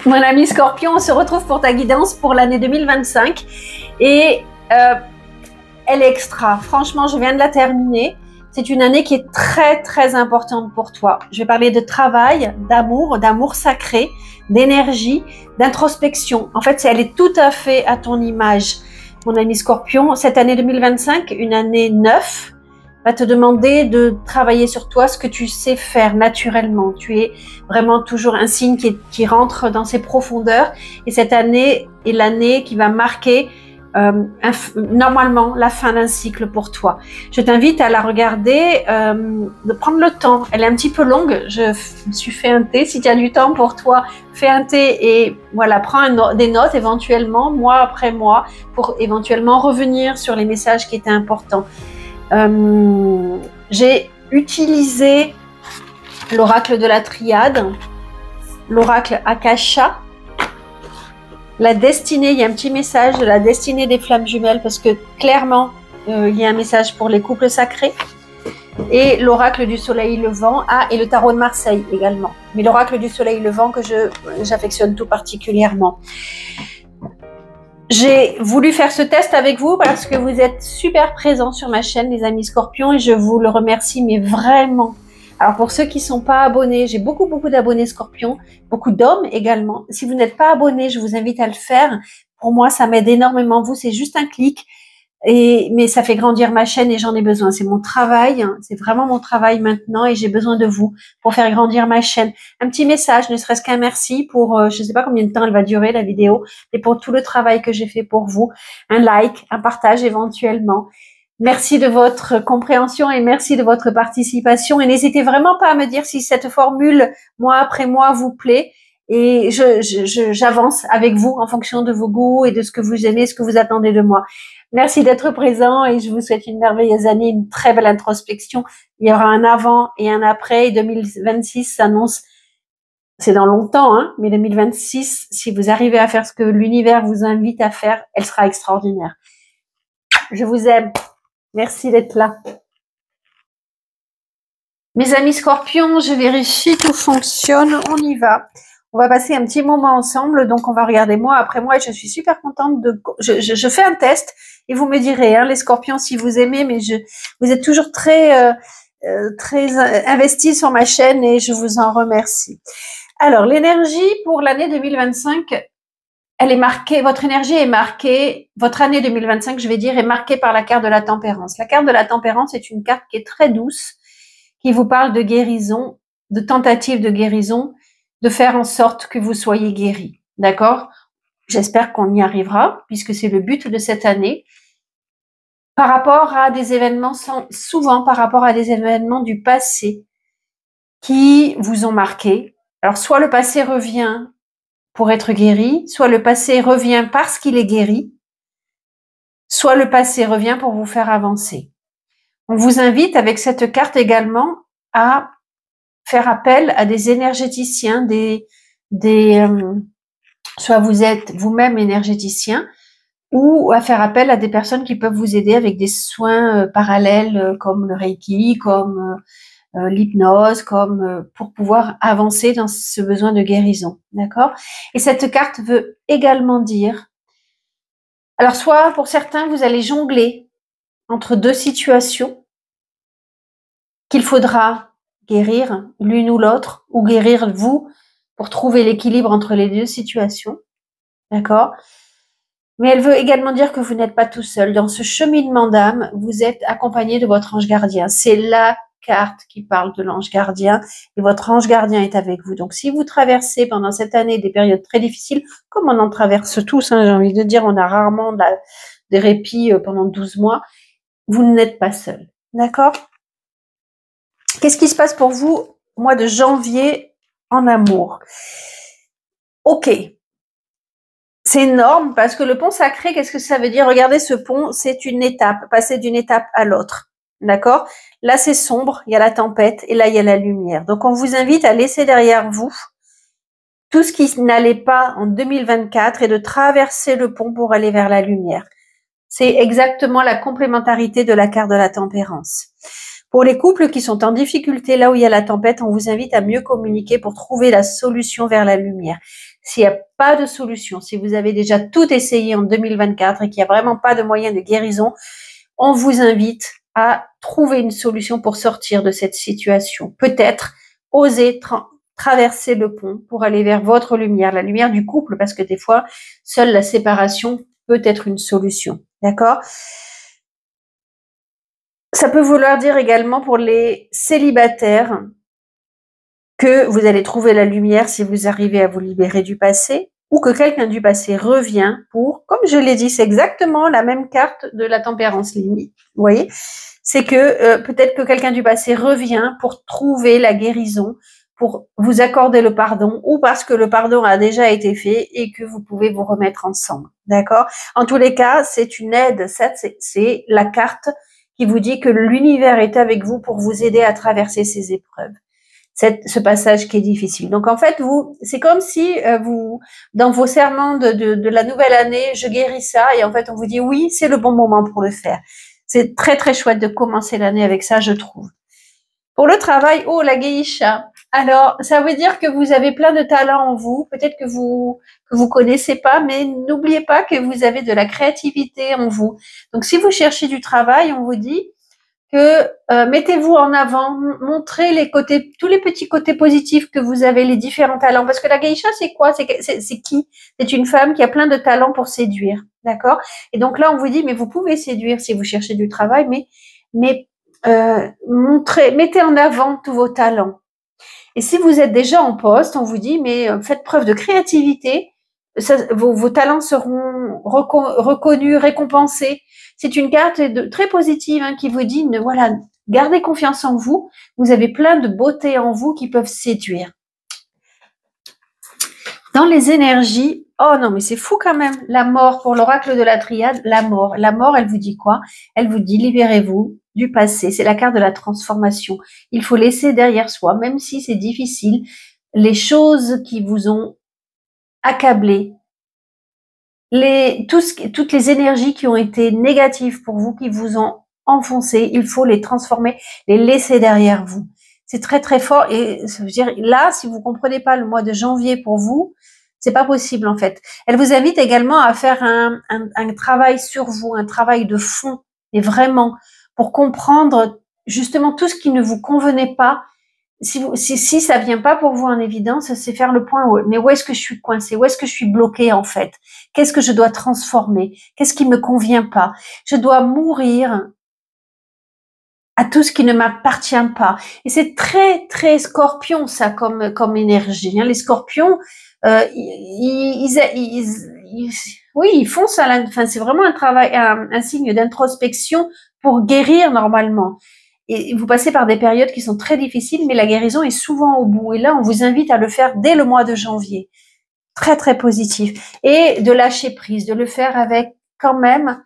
Mon ami Scorpion, on se retrouve pour ta guidance pour l'année 2025 et elle est extra. Franchement, je viens de la terminer. C'est une année qui est très très importante pour toi. Je vais parler de travail, d'amour sacré, d'énergie, d'introspection. En fait, elle est tout à fait à ton image. Mon ami Scorpion, cette année 2025, une année 9, va te demander de travailler sur toi, ce que tu sais faire naturellement. Tu es vraiment toujours un signe qui rentre dans ses profondeurs. Et cette année est l'année qui va marquer normalement la fin d'un cycle pour toi. Je t'invite à la regarder, de prendre le temps. Elle est un petit peu longue. Je me suis fait un thé. Si tu as du temps pour toi, fais un thé et voilà, prends des notes éventuellement, mois après mois, pour éventuellement revenir sur les messages qui étaient importants. J'ai utilisé l'oracle de la triade, l'oracle Akasha, la destinée. Il y a un petit message de la destinée des flammes jumelles parce que clairement il y a un message pour les couples sacrés, et l'oracle du soleil levant, et le tarot de Marseille également, mais l'oracle du soleil levant que j'affectionne tout particulièrement. J'ai voulu faire ce test avec vous parce que vous êtes super présents sur ma chaîne, les amis Scorpions, et je vous le remercie, mais vraiment. Alors pour ceux qui ne sont pas abonnés, j'ai beaucoup d'abonnés Scorpions, beaucoup d'hommes également. Si vous n'êtes pas abonné, je vous invite à le faire. Pour moi, ça m'aide énormément. Vous, c'est juste un clic, mais ça fait grandir ma chaîne et j'en ai besoin. C'est mon travail, hein. C'est vraiment mon travail maintenant et j'ai besoin de vous pour faire grandir ma chaîne. Un petit message, ne serait-ce qu'un merci pour, je ne sais pas combien de temps elle va durer la vidéo, mais pour tout le travail que j'ai fait pour vous. Un like, un partage éventuellement. Merci de votre compréhension et merci de votre participation. Et n'hésitez vraiment pas à me dire si cette formule, mois après mois, vous plaît. Et j'avance avec vous en fonction de vos goûts et de ce que vous aimez, ce que vous attendez de moi. Merci d'être présent et je vous souhaite une merveilleuse année, une très belle introspection. Il y aura un avant et un après. Et 2026 s'annonce, c'est dans longtemps, hein, mais 2026, si vous arrivez à faire ce que l'univers vous invite à faire, elle sera extraordinaire. Je vous aime. Merci d'être là. Mes amis Scorpions, je vérifie, tout fonctionne, on y va. On va passer un petit moment ensemble, donc on va regarder mois après mois et je suis super contente de... Je fais un test et vous me direz, hein, les Scorpions, si vous aimez, mais vous êtes toujours très investis sur ma chaîne et je vous en remercie. Alors, l'énergie pour l'année 2025... elle est marquée, votre énergie est marquée, votre année 2025, je vais dire, est marquée par la carte de la tempérance. La carte de la tempérance est une carte qui est très douce, qui vous parle de guérison, de tentative de guérison, de faire en sorte que vous soyez guéri. D'accord? J'espère qu'on y arrivera, puisque c'est le but de cette année. Par rapport à des événements, souvent par rapport à des événements du passé qui vous ont marqué. Alors, soit le passé revient pour être guéri, soit le passé revient parce qu'il est guéri, soit le passé revient pour vous faire avancer. On vous invite avec cette carte également à faire appel à des énergéticiens, soit vous êtes vous-même énergéticien, ou à faire appel à des personnes qui peuvent vous aider avec des soins parallèles comme le Reiki, comme l'hypnose, comme pour pouvoir avancer dans ce besoin de guérison, d'accord? Et cette carte veut également dire, alors soit pour certains vous allez jongler entre deux situations qu'il faudra guérir l'une ou l'autre, ou guérir vous pour trouver l'équilibre entre les deux situations, d'accord? Mais elle veut également dire que vous n'êtes pas tout seul. Dans ce cheminement d'âme, vous êtes accompagné de votre ange gardien. C'est la carte qui parle de l'ange gardien et votre ange gardien est avec vous. Donc, si vous traversez pendant cette année des périodes très difficiles, comme on en traverse tous, hein, j'ai envie de dire, on a rarement des répits pendant 12 mois, vous n'êtes pas seul. D'accord? Qu'est-ce qui se passe pour vous au mois de janvier en amour? Ok. C'est énorme parce que le pont sacré, qu'est-ce que ça veut dire? Regardez ce pont, c'est une étape, passer d'une étape à l'autre. D'accord? Là, c'est sombre, il y a la tempête et là, il y a la lumière. Donc, on vous invite à laisser derrière vous tout ce qui n'allait pas en 2024 et de traverser le pont pour aller vers la lumière. C'est exactement la complémentarité de la carte de la tempérance. Pour les couples qui sont en difficulté, là où il y a la tempête, on vous invite à mieux communiquer pour trouver la solution vers la lumière. S'il n'y a pas de solution, si vous avez déjà tout essayé en 2024 et qu'il n'y a vraiment pas de moyen de guérison, on vous invite à trouver une solution pour sortir de cette situation. Peut-être oser traverser le pont pour aller vers votre lumière, la lumière du couple, parce que des fois, seule la séparation peut être une solution. D'accord? Ça peut vouloir dire également pour les célibataires que vous allez trouver la lumière si vous arrivez à vous libérer du passé, ou que quelqu'un du passé revient pour, comme je l'ai dit, c'est exactement la même carte de la tempérance limite. Vous voyez? C'est que peut-être que quelqu'un du passé revient pour trouver la guérison, pour vous accorder le pardon, ou parce que le pardon a déjà été fait et que vous pouvez vous remettre ensemble. D'accord? En tous les cas, c'est une aide. C'est la carte qui vous dit que l'univers est avec vous pour vous aider à traverser ces épreuves. Ce passage qui est difficile. Donc en fait, c'est comme si vous, dans vos serments de la nouvelle année, je guéris ça, et en fait on vous dit oui, c'est le bon moment pour le faire. C'est très très chouette de commencer l'année avec ça, je trouve. Pour le travail, oh la geisha. Alors ça veut dire que vous avez plein de talents en vous, peut-être que vous connaissez pas, mais n'oubliez pas que vous avez de la créativité en vous. Donc si vous cherchez du travail, on vous dit que mettez-vous en avant, montrez tous les petits côtés positifs que vous avez, les différents talents. Parce que la geisha, c'est quoi? C'est qui? C'est une femme qui a plein de talents pour séduire, d'accord? Et donc là, on vous dit, mais vous pouvez séduire si vous cherchez du travail, mais mettez en avant tous vos talents. Et si vous êtes déjà en poste, on vous dit, mais faites preuve de créativité. Vos talents seront reconnus, récompensés. C'est une carte très positive qui vous dit, voilà, gardez confiance en vous. Vous avez plein de beauté en vous qui peuvent séduire. Dans les énergies, oh non, mais c'est fou quand même. La mort, pour l'oracle de la triade, la mort. La mort, elle vous dit quoi? Elle vous dit, libérez-vous du passé. C'est la carte de la transformation. Il faut laisser derrière soi, même si c'est difficile, les choses qui vous ont accablé, toutes les énergies qui ont été négatives pour vous, qui vous ont enfoncé, il faut les transformer, les laisser derrière vous. C'est très très fort, et ça veut dire, là, si vous comprenez pas le mois de janvier pour vous, c'est pas possible en fait. Elle vous invite également à faire un travail sur vous, un travail de fond, et vraiment pour comprendre justement tout ce qui ne vous convenait pas. Si ça vient pas pour vous en évidence, c'est faire le point. Mais où est-ce que je suis coincée? Où est-ce que je suis bloquée en fait? Qu'est-ce que je dois transformer? Qu'est-ce qui me convient pas? Je dois mourir à tout ce qui ne m'appartient pas. Et c'est très très scorpion ça comme énergie. Les scorpions, oui, ils font ça. Enfin, c'est vraiment un travail, un signe d'introspection pour guérir normalement. Et vous passez par des périodes qui sont très difficiles, mais la guérison est souvent au bout. Et là, on vous invite à le faire dès le mois de janvier. Très, très positif. Et de lâcher prise, de le faire avec quand même,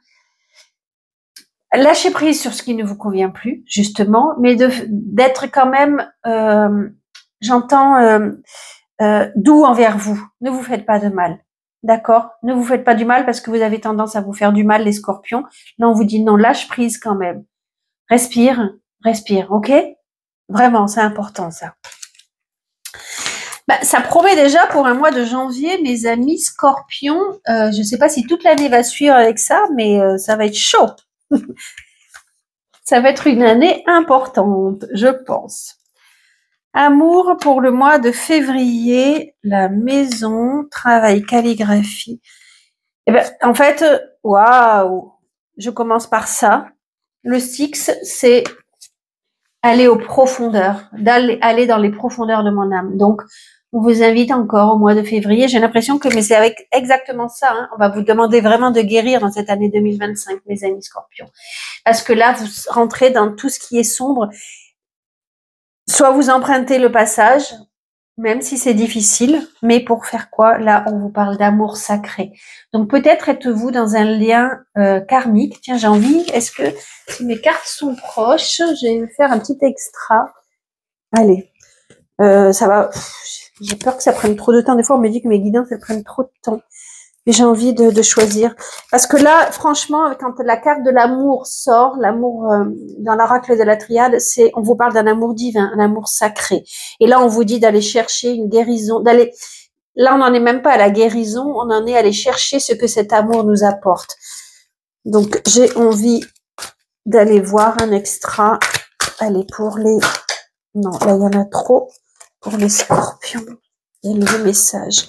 lâcher prise sur ce qui ne vous convient plus, justement, mais d'être quand même, doux envers vous. Ne vous faites pas de mal. D'accord? Ne vous faites pas du mal parce que vous avez tendance à vous faire du mal, les scorpions. Là, on vous dit non, lâche prise quand même. Respire, ok? Vraiment, c'est important ça. Ça promet déjà pour un mois de janvier, mes amis scorpions. Je ne sais pas si toute l'année va suivre avec ça, mais ça va être chaud. Ça va être une année importante, je pense. Amour pour le mois de février, la maison, travail, calligraphie. En fait, waouh, je commence par ça. Le 6, c'est aller aux profondeurs, aller dans les profondeurs de mon âme. Donc, on vous invite encore au mois de février. J'ai l'impression que, mais c'est avec exactement ça, on va vous demander vraiment de guérir dans cette année 2025, mes amis scorpions. Parce que là, vous rentrez dans tout ce qui est sombre. Soit vous empruntez le passage, même si c'est difficile, mais pour faire quoi? Là, on vous parle d'amour sacré. Donc peut-être êtes-vous dans un lien karmique. Tiens, j'ai envie, est-ce que si mes cartes sont proches, je vais faire un petit extra. Allez, ça va. J'ai peur que ça prenne trop de temps. Des fois, on me dit que mes guidances, elles prennent trop de temps. Mais j'ai envie de choisir. Parce que là, franchement, quand la carte de l'amour sort, l'amour dans l'oracle de la triade, on vous parle d'un amour divin, un amour sacré. Et là, on vous dit d'aller chercher une guérison, là, on n'en est même pas à la guérison, on en est à aller chercher ce que cet amour nous apporte. Donc, j'ai envie d'aller voir un extra. Allez, pour les... Non, là, il y en a trop. Pour les scorpions, il y a le message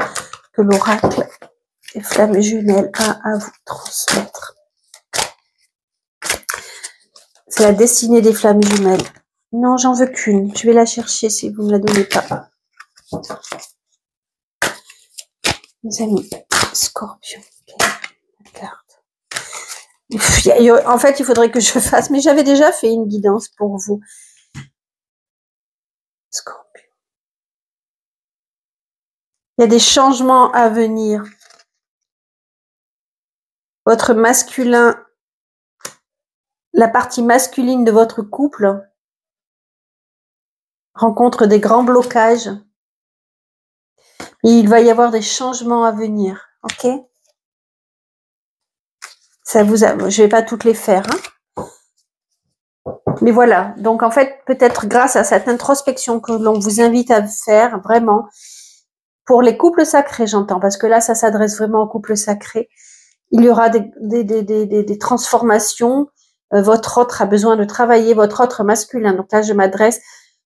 que l'oracle des flammes jumelles a à vous transmettre. C'est la destinée des flammes jumelles. Non, j'en veux qu'une. Je vais la chercher si vous ne me la donnez pas. Mes amis, scorpion. En fait, il faudrait que je fasse, mais j'avais déjà fait une guidance pour vous. Scorpion. Il y a des changements à venir. Votre masculin, la partie masculine de votre couple rencontre des grands blocages. Et il va y avoir des changements à venir. Ok? Je vais pas toutes les faire, hein. Mais voilà. Donc, en fait, peut-être grâce à cette introspection que l'on vous invite à faire, vraiment, pour les couples sacrés, j'entends, parce que là, ça s'adresse vraiment aux couples sacrés. Il y aura des transformations. Votre autre a besoin de travailler, votre autre masculin. Donc là, je m'adresse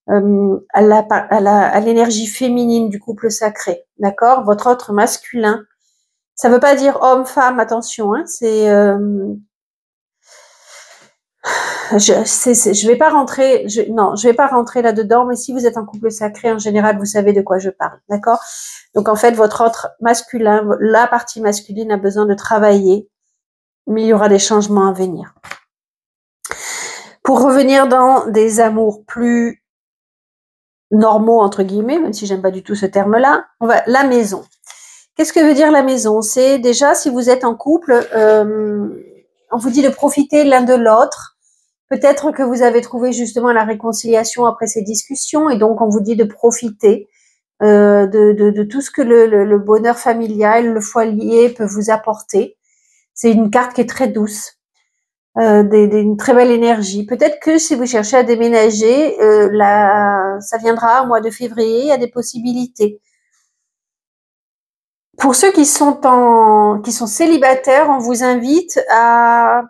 à l'énergie féminine du couple sacré. D'accord? Votre autre masculin. Ça veut pas dire homme, femme, attention, hein. Je vais pas rentrer, je vais pas rentrer là-dedans, mais si vous êtes en couple sacré, en général, vous savez de quoi je parle, d'accord? Donc, en fait, votre autre masculin, la partie masculine a besoin de travailler, mais il y aura des changements à venir. Pour revenir dans des amours plus normaux, entre guillemets, même si j'aime pas du tout ce terme-là, la maison. Qu'est-ce que veut dire la maison? C'est déjà, si vous êtes en couple, on vous dit de profiter l'un de l'autre. Peut-être que vous avez trouvé justement la réconciliation après ces discussions et donc on vous dit de profiter de tout ce que le bonheur familial, le foyer peut vous apporter. C'est une carte qui est très douce, une très belle énergie. Peut-être que si vous cherchez à déménager, ça viendra au mois de février, il y a des possibilités. Pour ceux qui sont célibataires, on vous invite à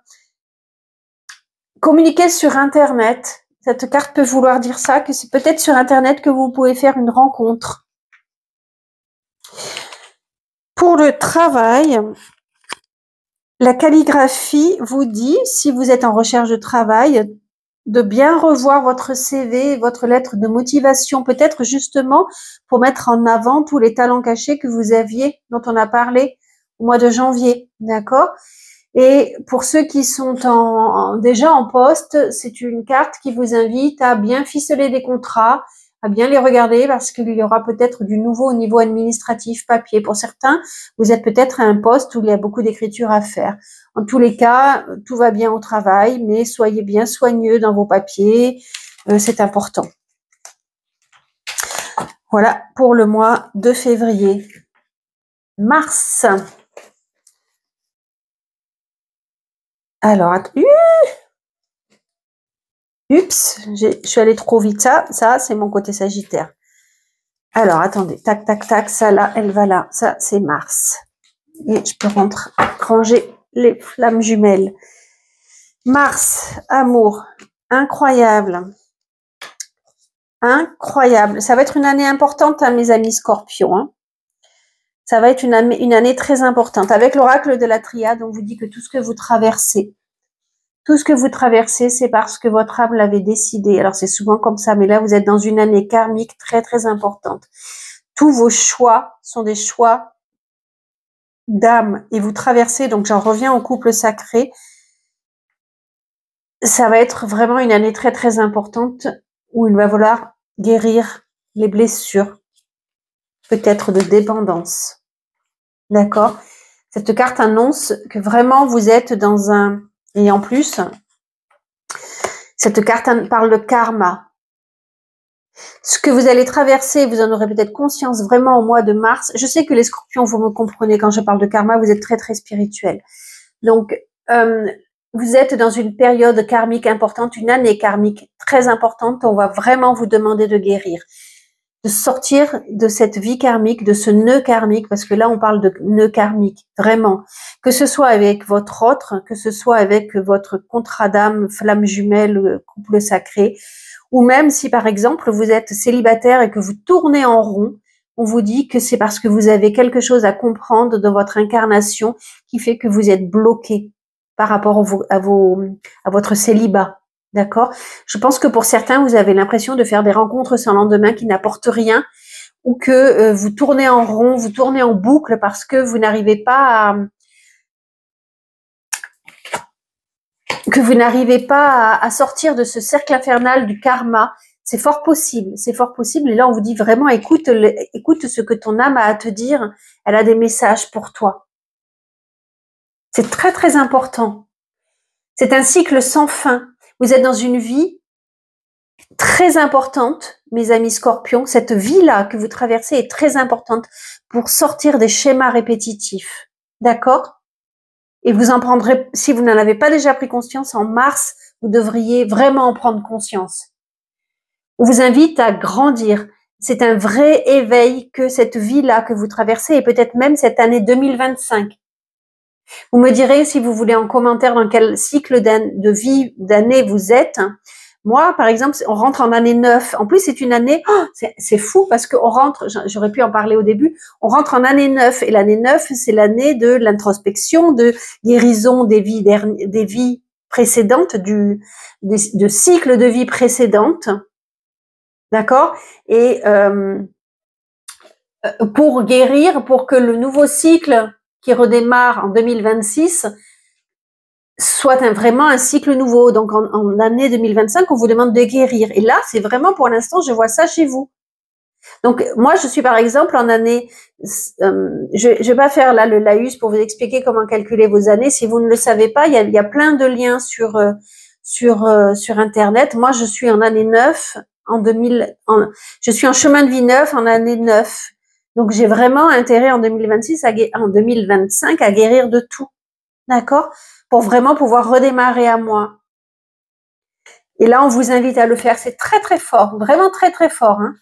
communiquer sur Internet. Cette carte peut vouloir dire ça, que c'est peut-être sur Internet que vous pouvez faire une rencontre. Pour le travail, la calligraphie vous dit, si vous êtes en recherche de travail, de bien revoir votre CV, votre lettre de motivation, peut-être justement pour mettre en avant tous les talents cachés que vous aviez, dont on a parlé au mois de janvier, d'accord? Et pour ceux qui sont déjà en poste, c'est une carte qui vous invite à bien ficeler des contrats, à bien les regarder parce qu'il y aura peut-être du nouveau au niveau administratif, papier. Pour certains, vous êtes peut-être à un poste où il y a beaucoup d'écriture à faire. En tous les cas, tout va bien au travail, mais soyez bien soigneux dans vos papiers, c'est important. Voilà pour le mois de février. Mars. Alors, Oups, je suis allée trop vite. Ça, c'est mon côté Sagittaire. Alors, attendez. Tac, tac, tac. Ça, là, elle va là. Ça, c'est Mars. Et je peux ranger les flammes jumelles. Mars, amour. Incroyable. Incroyable. Ça va être une année importante, hein, mes amis Scorpions. Hein. Ça va être une année très importante. Avec l'oracle de la triade, on vous dit que tout ce que vous traversez, c'est parce que votre âme l'avait décidé. Alors, c'est souvent comme ça, mais là, vous êtes dans une année karmique très, très importante. Tous vos choix sont des choix d'âme et vous traversez, donc j'en reviens au couple sacré. Ça va être vraiment une année très, très importante où il va falloir guérir les blessures, peut-être de dépendance. D'accord? Cette carte annonce que vraiment vous êtes dans un... Et en plus, cette carte parle de karma. Ce que vous allez traverser, vous en aurez peut-être conscience vraiment au mois de mars. Je sais que les Scorpions, vous me comprenez quand je parle de karma, vous êtes très très spirituels. Donc, vous êtes dans une période karmique importante, une année karmique très importante. On va vraiment vous demander de guérir. de sortir de cette vie karmique, de ce nœud karmique, parce que là on parle de nœud karmique, vraiment. Que ce soit avec votre autre, que ce soit avec votre contrat d'âme, flamme jumelle, couple sacré, ou même si par exemple vous êtes célibataire et que vous tournez en rond, on vous dit que c'est parce que vous avez quelque chose à comprendre dans votre incarnation qui fait que vous êtes bloqué par rapport à votre célibat. D'accord? Je pense que pour certains, vous avez l'impression de faire des rencontres sans lendemain qui n'apportent rien, ou que vous tournez en rond, vous tournez en boucle parce que vous n'arrivez pas à sortir de ce cercle infernal du karma. C'est fort possible, c'est fort possible. Et là, on vous dit vraiment, écoute ce que ton âme a à te dire. Elle a des messages pour toi. C'est très, très important. C'est un cycle sans fin. Vous êtes dans une vie très importante, mes amis scorpions. Cette vie-là que vous traversez est très importante pour sortir des schémas répétitifs. D'accord? Et vous en prendrez, si vous n'en avez pas déjà pris conscience, en mars, vous devriez vraiment en prendre conscience. On vous invite à grandir. C'est un vrai éveil que cette vie-là que vous traversez et peut-être même cette année 2025. Vous me direz si vous voulez en commentaire dans quel cycle de vie, d'année vous êtes. Moi, par exemple, on rentre en année 9. En plus, c'est une année, c'est fou parce qu'on rentre, j'aurais pu en parler au début, on rentre en année 9. Et l'année 9, c'est l'année de l'introspection, de guérison des vies précédentes, de cycles de vie précédentes. D'accord? Et pour guérir, pour que le nouveau cycle qui redémarre en 2026 soit vraiment un cycle nouveau. Donc, en année 2025, on vous demande de guérir. Et là, c'est vraiment, pour l'instant, je vois ça chez vous. Donc, moi, je suis, par exemple, en année, je vais pas faire là le laïus pour vous expliquer comment calculer vos années. Si vous ne le savez pas, il y a plein de liens sur Internet. Moi, je suis en année 9, je suis en chemin de vie 9, en année 9. Donc, j'ai vraiment intérêt en 2025 à guérir de tout. D'accord? Pour vraiment pouvoir redémarrer à moi. Et là, on vous invite à le faire. C'est très, très fort. Vraiment très, très fort. Hein.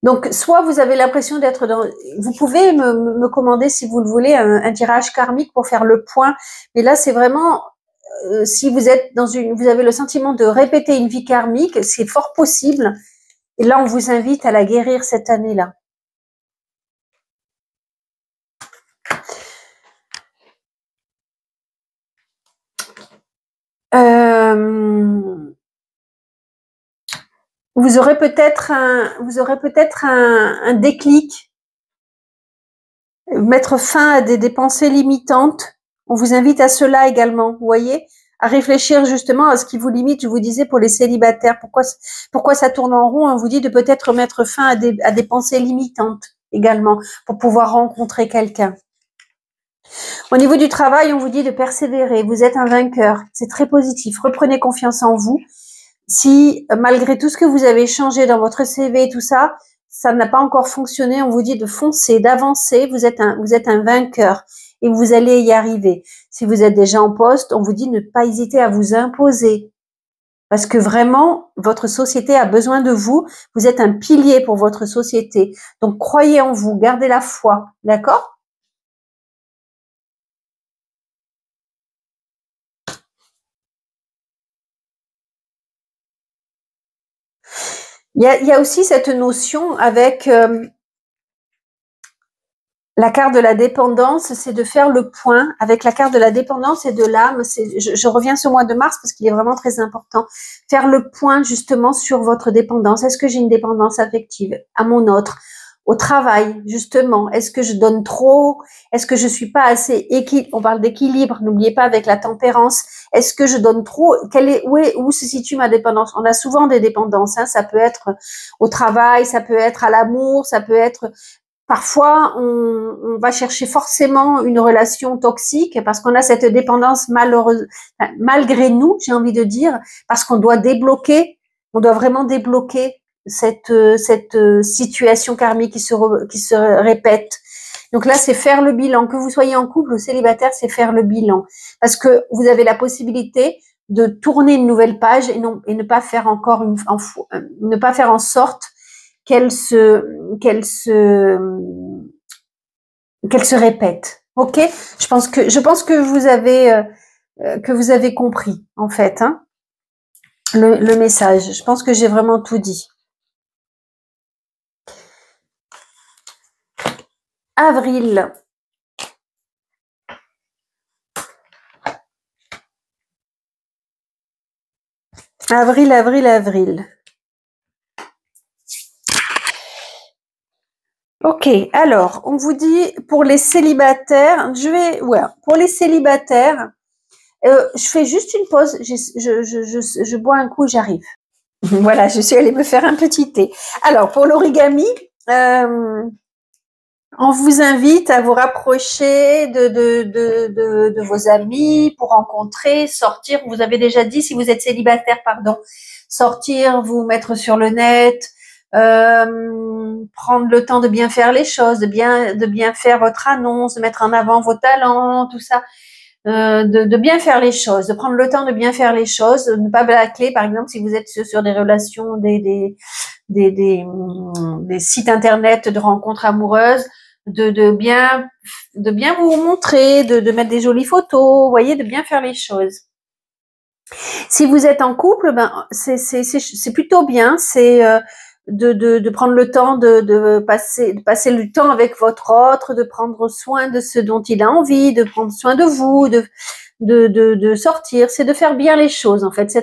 Donc, soit vous avez l'impression d'être dans... Vous pouvez me commander, si vous le voulez, un tirage karmique pour faire le point. Mais là, c'est vraiment... si vous êtes vous avez le sentiment de répéter une vie karmique, c'est fort possible. Et là, on vous invite à la guérir cette année-là. Vous aurez peut-être un déclic, mettre fin à des pensées limitantes. On vous invite à cela également, vous voyez, à réfléchir justement à ce qui vous limite. Je vous disais pour les célibataires, pourquoi ça tourne en rond. On vous dit de peut-être mettre fin à des pensées limitantes également pour pouvoir rencontrer quelqu'un. Au niveau du travail, on vous dit de persévérer. Vous êtes un vainqueur. C'est très positif. Reprenez confiance en vous. Si, malgré tout ce que vous avez changé dans votre CV et tout ça, ça n'a pas encore fonctionné, on vous dit de foncer, d'avancer. Vous êtes un vainqueur et vous allez y arriver. Si vous êtes déjà en poste, on vous dit de ne pas hésiter à vous imposer. Parce que vraiment, votre société a besoin de vous. Vous êtes un pilier pour votre société. Donc, croyez en vous, gardez la foi. D'accord ? Il y a aussi cette notion avec la carte de la dépendance, c'est de faire le point avec la carte de la dépendance et de l'âme. Je reviens ce mois de mars parce qu'il est vraiment très important. Faire le point justement sur votre dépendance. Est-ce que j'ai une dépendance affective à mon autre? Au travail, justement, est-ce que je donne trop? Est-ce que je suis pas assez on parle d'équilibre, n'oubliez pas, avec la tempérance. Est-ce que je donne trop? Où se situe ma dépendance? On a souvent des dépendances, hein. Ça peut être au travail, ça peut être à l'amour, ça peut être... Parfois, on va chercher forcément une relation toxique parce qu'on a cette dépendance malheureuse, malgré nous, j'ai envie de dire, parce qu'on doit on doit vraiment débloquer cette situation karmique qui se répète. Donc là, c'est faire le bilan. Que vous soyez en couple ou célibataire, c'est faire le bilan. Parce que vous avez la possibilité de tourner une nouvelle page et ne pas faire encore ne pas faire en sorte qu'elle se répète. Ok? Je pense que vous avez compris en fait hein, le message. Je pense que j'ai vraiment tout dit. Avril. Avril. Ok, alors, on vous dit pour les célibataires, pour les célibataires, je fais juste une pause, je bois un coup, j'arrive. Voilà, je suis allée me faire un petit thé. Alors, pour l'origami, on vous invite à vous rapprocher de vos amis pour rencontrer, sortir. Vous avez déjà dit, si vous êtes célibataire, pardon, sortir, vous mettre sur le net, prendre le temps de bien faire les choses, de bien faire votre annonce, de mettre en avant vos talents, tout ça, de bien faire les choses, de prendre le temps de bien faire les choses, de ne pas bâcler, par exemple, si vous êtes sur des relations, des sites internet de rencontres amoureuses, de bien vous montrer, de mettre des jolies photos, vous voyez, de bien faire les choses. Si vous êtes en couple, ben c'est plutôt bien, c'est de prendre le temps de passer le temps avec votre autre, de prendre soin de ce dont il a envie, de prendre soin de vous, de sortir, c'est de faire bien les choses en fait.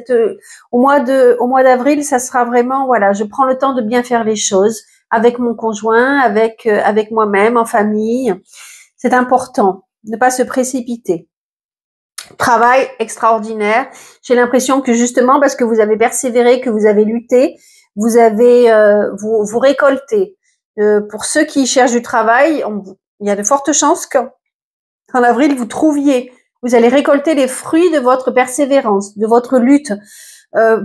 Au mois d'avril, ça sera vraiment voilà, je prends le temps de bien faire les choses avec mon conjoint, avec moi-même, en famille. C'est important, ne pas se précipiter. Travail extraordinaire. J'ai l'impression que justement parce que vous avez persévéré, que vous avez lutté, vous avez vous récoltez. Pour ceux qui cherchent du travail, il y a de fortes chances qu'en avril vous trouviez. Vous allez récolter les fruits de votre persévérance, de votre lutte.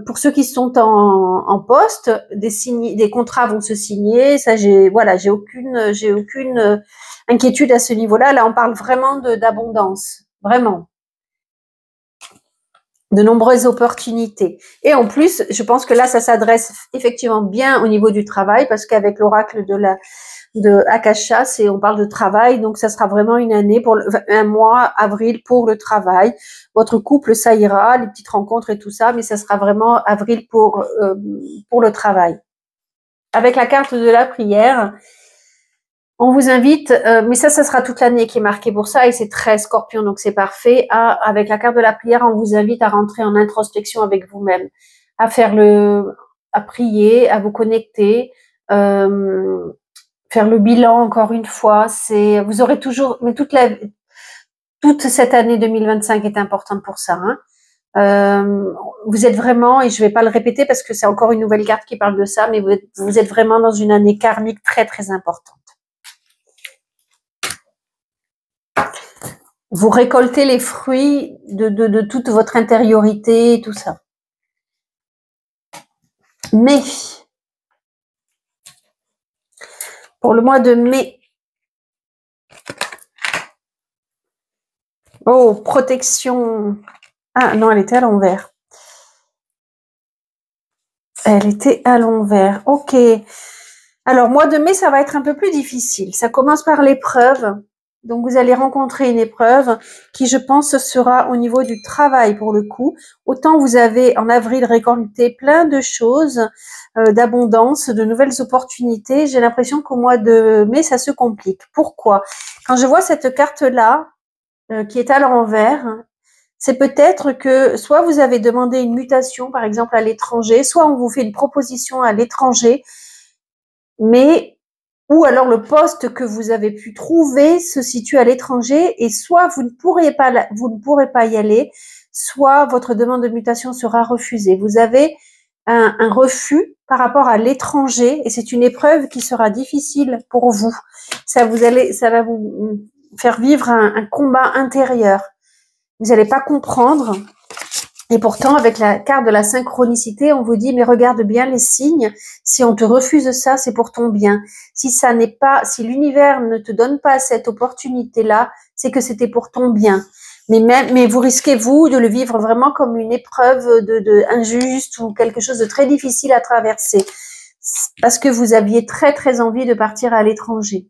Pour ceux qui sont en poste, des contrats vont se signer. Ça, j'ai aucune inquiétude à ce niveau-là. Là, on parle vraiment d'abondance, vraiment, de nombreuses opportunités. Et en plus, je pense que là, ça s'adresse effectivement bien au niveau du travail, parce qu'avec l'oracle de Akasha, on parle de travail, donc ça sera vraiment une année un mois, avril, pour le travail. Votre couple, ça ira, les petites rencontres et tout ça, mais ça sera vraiment avril pour le travail. Avec la carte de la prière, on vous invite, mais ça sera toute l'année qui est marquée pour ça, et c'est très Scorpion, donc c'est parfait. Avec la carte de la prière, on vous invite à rentrer en introspection avec vous-même, à prier, à vous connecter, faire le bilan encore une fois. Vous aurez toujours, mais toute cette année 2025 est importante pour ça. Vous êtes vraiment, et je vais pas le répéter parce que c'est encore une nouvelle carte qui parle de ça, mais vous êtes vraiment dans une année karmique très très importante. Vous récoltez les fruits de toute votre intériorité et tout ça. Mais, pour le mois de mai, oh, protection. Ah non, elle était à l'envers. Elle était à l'envers. Ok. Alors, mois de mai, ça va être un peu plus difficile. Ça commence par l'épreuve. Donc, vous allez rencontrer une épreuve qui, je pense, sera au niveau du travail pour le coup. Autant vous avez en avril récolté plein de choses, d'abondance, de nouvelles opportunités. J'ai l'impression qu'au mois de mai, ça se complique. Pourquoi? Quand je vois cette carte-là, qui est à l'envers, c'est peut-être que soit vous avez demandé une mutation, par exemple, à l'étranger, soit on vous fait une proposition à l'étranger, ou alors le poste que vous avez pu trouver se situe à l'étranger, et soit vous ne pourrez pas y aller, soit votre demande de mutation sera refusée. Vous avez un refus par rapport à l'étranger, et c'est une épreuve qui sera difficile pour vous. Ça va vous faire vivre un combat intérieur. Vous n'allez pas comprendre. Et pourtant, avec la carte de la synchronicité, on vous dit, mais regarde bien les signes. Si on te refuse ça, c'est pour ton bien. Si l'univers ne te donne pas cette opportunité-là, c'est que c'était pour ton bien. mais vous risquez, vous, de le vivre vraiment comme une épreuve injuste ou quelque chose de très difficile à traverser. Parce que vous aviez très, très envie de partir à l'étranger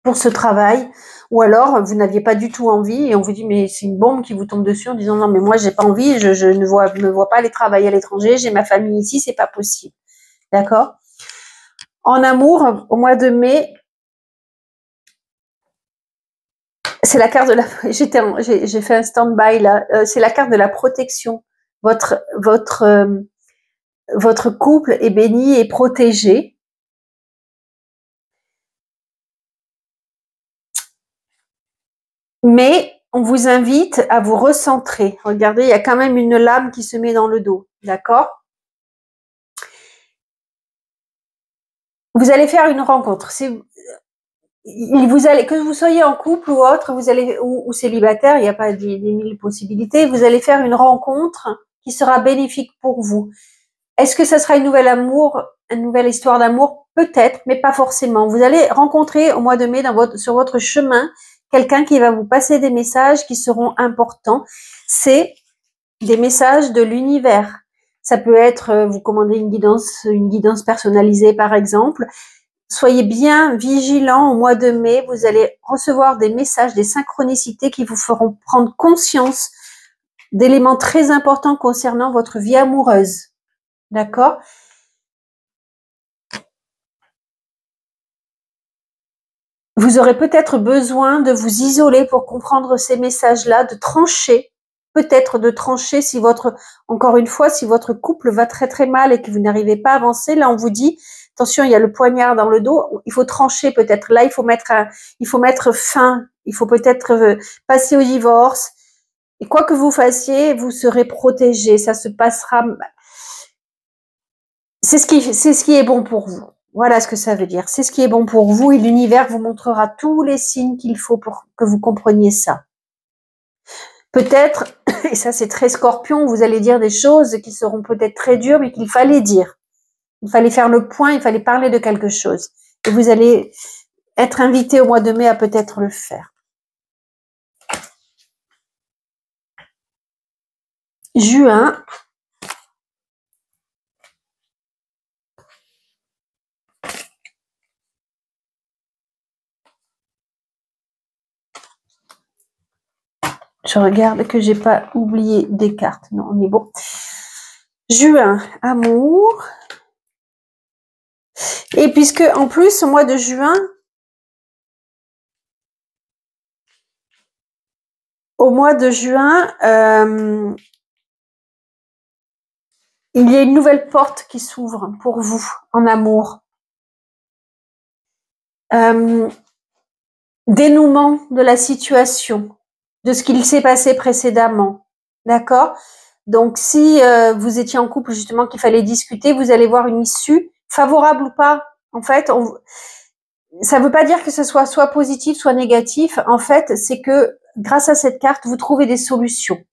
pour ce travail, ou alors vous n'aviez pas du tout envie et on vous dit mais c'est une bombe qui vous tombe dessus en disant non mais moi j'ai pas envie, je ne me vois pas aller travailler à l'étranger, j'ai ma famille ici, c'est pas possible. D'accord? En amour, au mois de mai, c'est la carte de la. J'ai fait un stand-by là. C'est la carte de la protection. Votre couple est béni et protégé. Mais on vous invite à vous recentrer. Regardez, il y a quand même une lame qui se met dans le dos. D'accord? Vous allez faire une rencontre. Vous allez, que vous soyez en couple ou autre, vous allez ou célibataire, il n'y a pas des mille possibilités. Vous allez faire une rencontre qui sera bénéfique pour vous. Est-ce que ça sera une nouvelle histoire d'amour? Peut-être, mais pas forcément. Vous allez rencontrer au mois de mai sur votre chemin quelqu'un qui va vous passer des messages qui seront importants. C'est des messages de l'univers. Ça peut être, vous commandez une guidance personnalisée par exemple. Soyez bien vigilants au mois de mai. Vous allez recevoir des messages, des synchronicités qui vous feront prendre conscience d'éléments très importants concernant votre vie amoureuse. D'accord? Vous aurez peut-être besoin de vous isoler pour comprendre ces messages-là, de trancher, peut-être de trancher si encore une fois, si votre couple va très très mal et que vous n'arrivez pas à avancer, là on vous dit, attention, il y a le poignard dans le dos, il faut trancher peut-être, là il faut mettre fin, il faut peut-être passer au divorce, et quoi que vous fassiez, vous serez protégé, ça se passera, c'est ce qui est bon pour vous. Voilà ce que ça veut dire. C'est ce qui est bon pour vous et l'univers vous montrera tous les signes qu'il faut pour que vous compreniez ça. Peut-être, et ça c'est très scorpion, vous allez dire des choses qui seront peut-être très dures, mais qu'il fallait dire. Il fallait faire le point, il fallait parler de quelque chose. Et vous allez être invité au mois de mai à peut-être le faire. Juin. Je regarde que j'ai pas oublié des cartes. Non, on est bon. Juin, amour. Et puisque, en plus, au mois de juin, il y a une nouvelle porte qui s'ouvre pour vous en amour. Dénouement de la situation, de ce qu'il s'est passé précédemment. D'accord? Donc, si vous étiez en couple, justement, qu'il fallait discuter, vous allez voir une issue, favorable ou pas. En fait, ça ne veut pas dire que ce soit positif, soit négatif. En fait, c'est que grâce à cette carte, vous trouvez des solutions.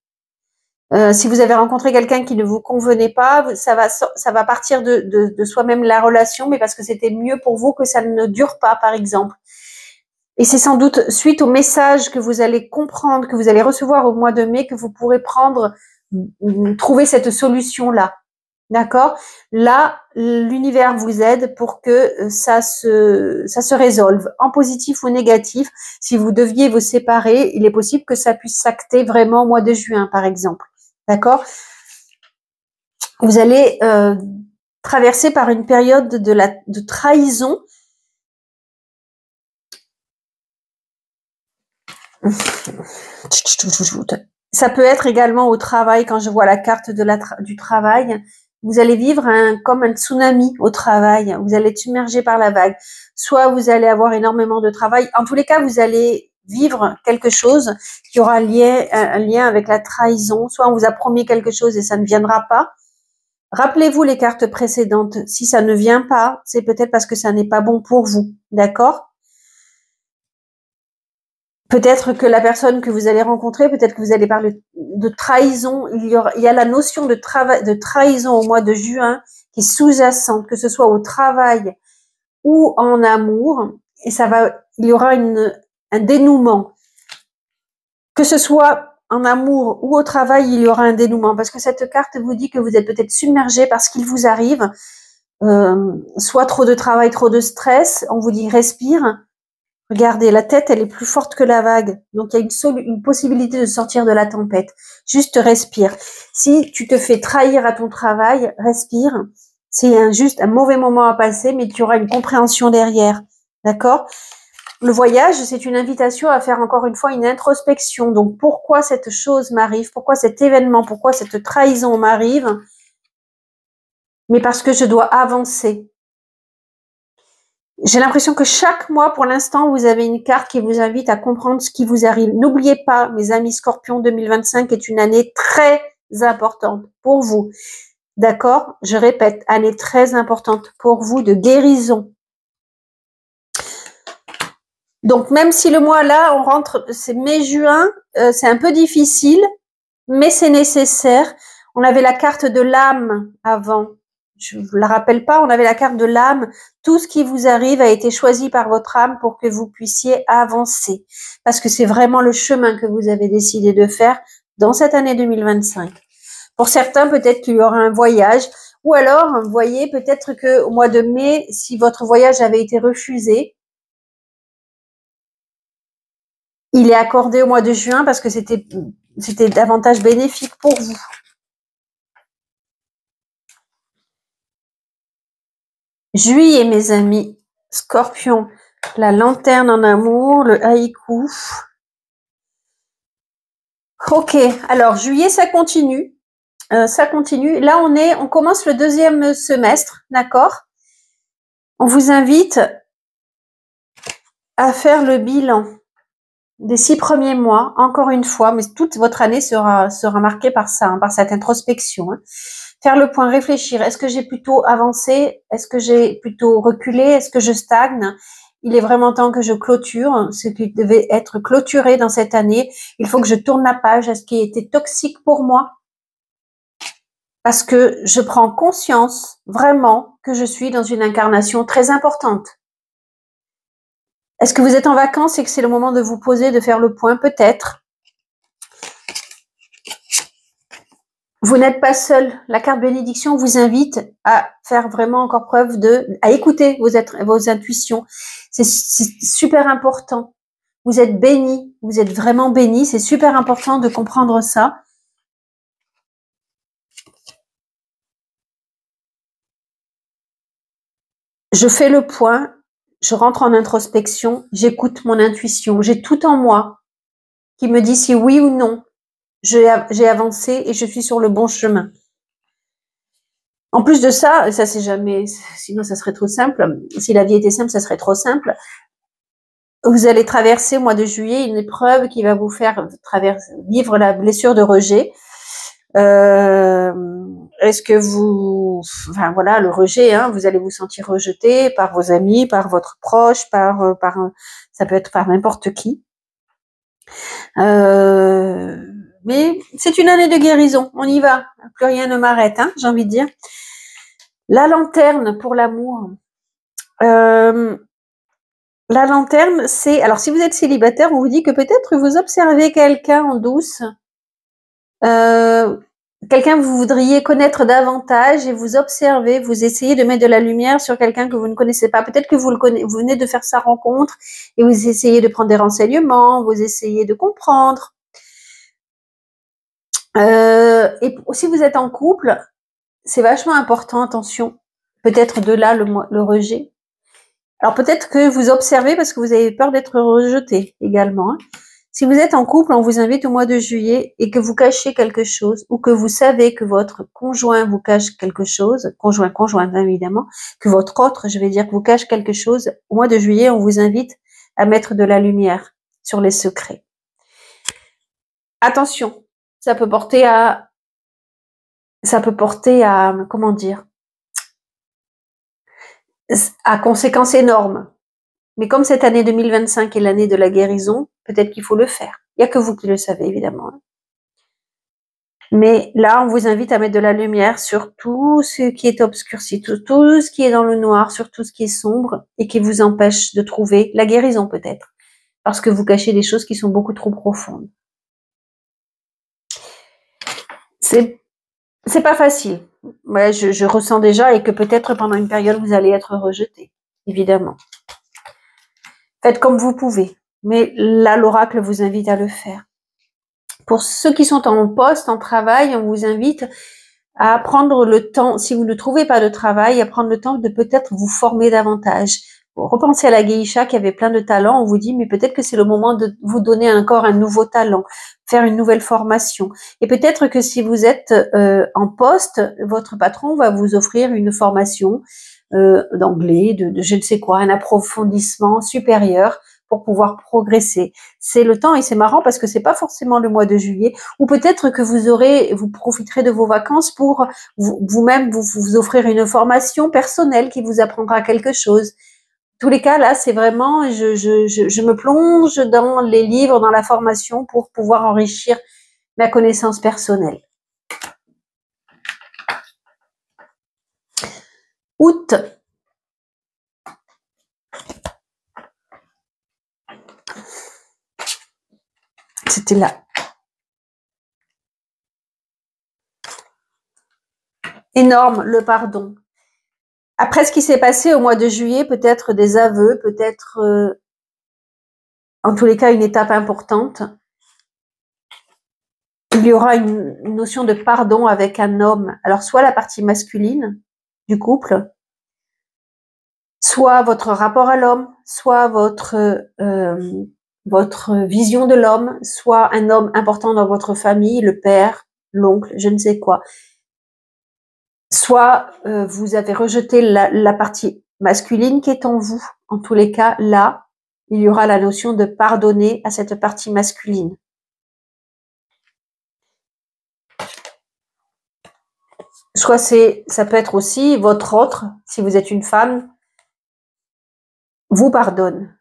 Si vous avez rencontré quelqu'un qui ne vous convenait pas, ça va partir de soi-même la relation, mais parce que c'était mieux pour vous que ça ne dure pas, par exemple. Et c'est sans doute suite au message que vous allez comprendre, que vous allez recevoir au mois de mai, que vous pourrez trouver cette solution-là. D'accord? Là, l'univers vous aide pour que ça se résolve, en positif ou négatif. Si vous deviez vous séparer, il est possible que ça puisse s'acter vraiment au mois de juin, par exemple. D'accord? Vous allez traverser par une période de trahison. Ça peut être également au travail, quand je vois la carte du travail, vous allez vivre comme un tsunami au travail, vous allez être submergé par la vague. Soit vous allez avoir énormément de travail, en tous les cas, vous allez vivre quelque chose qui aura un lien avec la trahison, soit on vous a promis quelque chose et ça ne viendra pas. Rappelez-vous les cartes précédentes, si ça ne vient pas, c'est peut-être parce que ça n'est pas bon pour vous, d'accord ? Peut-être que la personne que vous allez rencontrer, peut-être que vous allez parler de trahison. Il y a la notion de trahison au mois de juin qui est sous-jacente, que ce soit au travail ou en amour. Et il y aura un dénouement. Que ce soit en amour ou au travail, il y aura un dénouement. Parce que cette carte vous dit que vous êtes peut-être submergé par ce qu'il vous arrive. Soit trop de travail, trop de stress. On vous dit respire. Regardez, la tête, elle est plus forte que la vague. Donc, il y a une possibilité de sortir de la tempête. Juste respire. Si tu te fais trahir à ton travail, respire. C'est juste un mauvais moment à passer, mais tu auras une compréhension derrière. D'accord? Le voyage, c'est une invitation à faire encore une fois une introspection. Donc, pourquoi cette chose m'arrive? Pourquoi cet événement? Pourquoi cette trahison m'arrive? Mais parce que je dois avancer. J'ai l'impression que chaque mois, pour l'instant, vous avez une carte qui vous invite à comprendre ce qui vous arrive. N'oubliez pas, mes amis Scorpions, 2025 est une année très importante pour vous. D'accord? Je répète, année très importante pour vous de guérison. Donc, même si le mois là, on rentre, c'est mai-juin, c'est un peu difficile, mais c'est nécessaire. On avait la carte de l'âme avant. Je vous la rappelle pas, on avait la carte de l'âme. Tout ce qui vous arrive a été choisi par votre âme pour que vous puissiez avancer. Parce que c'est vraiment le chemin que vous avez décidé de faire dans cette année 2025. Pour certains, peut-être qu'il y aura un voyage. Ou alors, vous voyez, peut-être que au mois de mai, si votre voyage avait été refusé, il est accordé au mois de juin parce que c'était davantage bénéfique pour vous. Juillet, mes amis, Scorpion, la lanterne en amour, le haïku. Ok, alors juillet, ça continue. Ça continue. Là, on commence le deuxième semestre, d'accord? On vous invite à faire le bilan des 6 premiers mois, encore une fois, mais toute votre année sera marquée par ça, hein, par cette introspection. Hein. Faire le point, réfléchir. Est-ce que j'ai plutôt avancé? Est-ce que j'ai plutôt reculé? Est-ce que je stagne? Il est vraiment temps que je clôture ce qui devait être clôturé dans cette année. Il faut que je tourne la page à ce qui était toxique pour moi. Parce que je prends conscience vraiment que je suis dans une incarnation très importante. Est-ce que vous êtes en vacances et que c'est le moment de vous poser, de faire le point? Peut-être. Vous n'êtes pas seul. La carte bénédiction vous invite à faire vraiment encore preuve à écouter vos intuitions. C'est super important. Vous êtes bénis. Vous êtes vraiment bénis. C'est super important de comprendre ça. Je fais le point. Je rentre en introspection. J'écoute mon intuition. J'ai tout en moi qui me dit si oui ou non j'ai avancé et je suis sur le bon chemin. En plus de ça c'est jamais, sinon ça serait trop simple. Si la vie était simple, ça serait trop simple. Vous allez traverser au mois de juillet une épreuve qui va vous faire vivre la blessure de rejet. Est-ce que enfin voilà, le rejet, hein, vous allez vous sentir rejeté par vos amis, par votre proche, ça peut être par n'importe qui. Mais c'est une année de guérison, on y va, plus rien ne m'arrête, hein, j'ai envie de dire. La lanterne pour l'amour. La lanterne, c'est... Alors, si vous êtes célibataire, on vous dit que peut-être vous observez quelqu'un en douce, quelqu'un que vous voudriez connaître davantage et vous observez, vous essayez de mettre de la lumière sur quelqu'un que vous ne connaissez pas. Peut-être que vous venez de faire sa rencontre et vous essayez de prendre des renseignements, vous essayez de comprendre. Et si vous êtes en couple, c'est vachement important, attention, peut-être de là le rejet. Alors peut-être que vous observez parce que vous avez peur d'être rejeté également. Hein. Si vous êtes en couple, on vous invite au mois de juillet et que vous cachez quelque chose ou que vous savez que votre conjoint vous cache quelque chose, conjointe évidemment, que votre autre, je vais dire, vous cache quelque chose, au mois de juillet, on vous invite à mettre de la lumière sur les secrets. Attention, ça peut porter à, comment dire, à conséquences énormes. Mais comme cette année 2025 est l'année de la guérison, peut-être qu'il faut le faire. Il n'y a que vous qui le savez, évidemment. Mais là, on vous invite à mettre de la lumière sur tout ce qui est obscurci, tout ce qui est dans le noir, sur tout ce qui est sombre et qui vous empêche de trouver la guérison peut-être. Parce que vous cachez des choses qui sont beaucoup trop profondes. c'est pas facile. Ouais, je ressens déjà et que peut-être pendant une période vous allez être rejeté, évidemment. Faites comme vous pouvez, mais là l'oracle vous invite à le faire. Pour ceux qui sont en poste, en travail, on vous invite à prendre le temps, si vous ne trouvez pas de travail, à prendre le temps de peut-être vous former davantage. Repensez à la geisha qui avait plein de talents, on vous dit mais peut-être que c'est le moment de vous donner encore un nouveau talent, faire une nouvelle formation. Et peut-être que si vous êtes en poste, votre patron va vous offrir une formation d'anglais, de je ne sais quoi, un approfondissement supérieur pour pouvoir progresser. C'est le temps et c'est marrant parce que c'est pas forcément le mois de juillet, ou peut-être que vous profiterez de vos vacances pour vous-même vous offrir une formation personnelle qui vous apprendra quelque chose. Tous les cas, là, c'est vraiment, je me plonge dans les livres, dans la formation pour pouvoir enrichir ma connaissance personnelle. Août. C'était là. Énorme, le pardon. Après ce qui s'est passé au mois de juillet, peut-être des aveux, peut-être, en tous les cas, une étape importante. Il y aura une notion de pardon avec un homme. Alors, soit la partie masculine du couple, soit votre rapport à l'homme, soit votre vision de l'homme, soit un homme important dans votre famille, le père, l'oncle, je ne sais quoi. Soit vous avez rejeté la partie masculine qui est en vous. En tous les cas, là, il y aura la notion de pardonner à cette partie masculine. Soit ça peut être aussi votre autre, si vous êtes une femme, vous pardonne.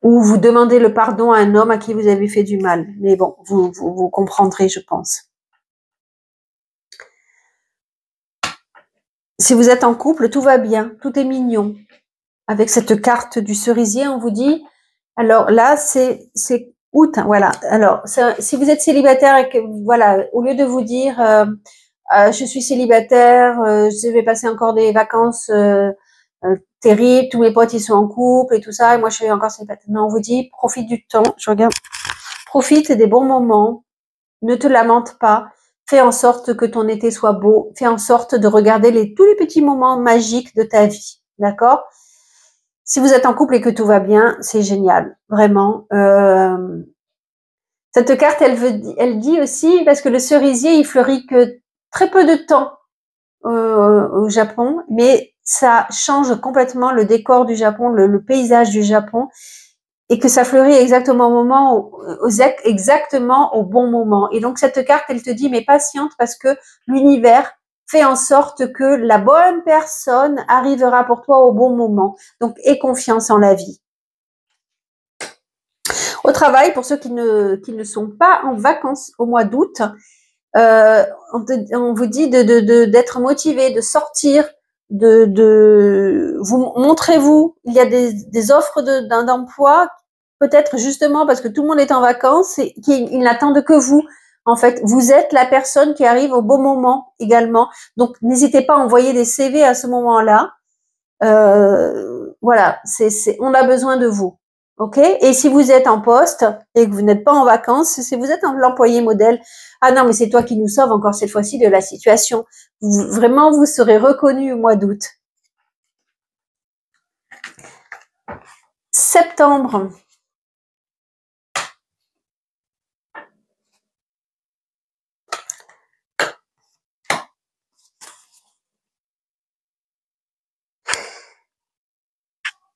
Ou vous demandez le pardon à un homme à qui vous avez fait du mal. Mais bon, vous comprendrez, je pense. Si vous êtes en couple, tout va bien, tout est mignon. Avec cette carte du cerisier, on vous dit, alors là, c'est août, voilà. Alors, si vous êtes célibataire et que, voilà, au lieu de vous dire, je suis célibataire, je vais passer encore des vacances terribles, tous mes potes ils sont en couple et tout ça, et moi je suis encore célibataire. Non, on vous dit, profite du temps, je regarde, profite des bons moments, ne te lamente pas, fais en sorte que ton été soit beau, fais en sorte de regarder tous les petits moments magiques de ta vie, d'accord? Si vous êtes en couple et que tout va bien, c'est génial, vraiment. Cette carte, elle dit aussi, parce que le cerisier, il fleurit que très peu de temps au Japon, mais ça change complètement le décor du Japon, le paysage du Japon, et que ça fleurit exactement exactement au bon moment. Et donc cette carte, elle te dit, mais patiente, parce que l'univers fait en sorte que la bonne personne arrivera pour toi au bon moment. Donc, aie confiance en la vie. Au travail, pour ceux qui ne sont pas en vacances au mois d'août, on vous dit d'être motivé, de sortir, vous montrez-vous. Il y a des offres d'emploi, peut-être justement parce que tout le monde est en vacances et qu'ils n'attendent que vous. En fait, vous êtes la personne qui arrive au bon moment également. Donc, n'hésitez pas à envoyer des CV à ce moment-là. Voilà, on a besoin de vous. Ok? Et si vous êtes en poste et que vous n'êtes pas en vacances, si vous êtes l'employé modèle, ah non, mais c'est toi qui nous sauve encore cette fois-ci de la situation. Vraiment, vous serez reconnu au mois d'août. Septembre.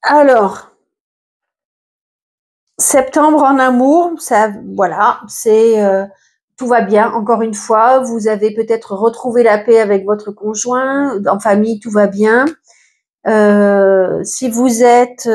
Alors, septembre en amour, ça, voilà, tout va bien. Encore une fois, vous avez peut-être retrouvé la paix avec votre conjoint, en famille, tout va bien. Si vous êtes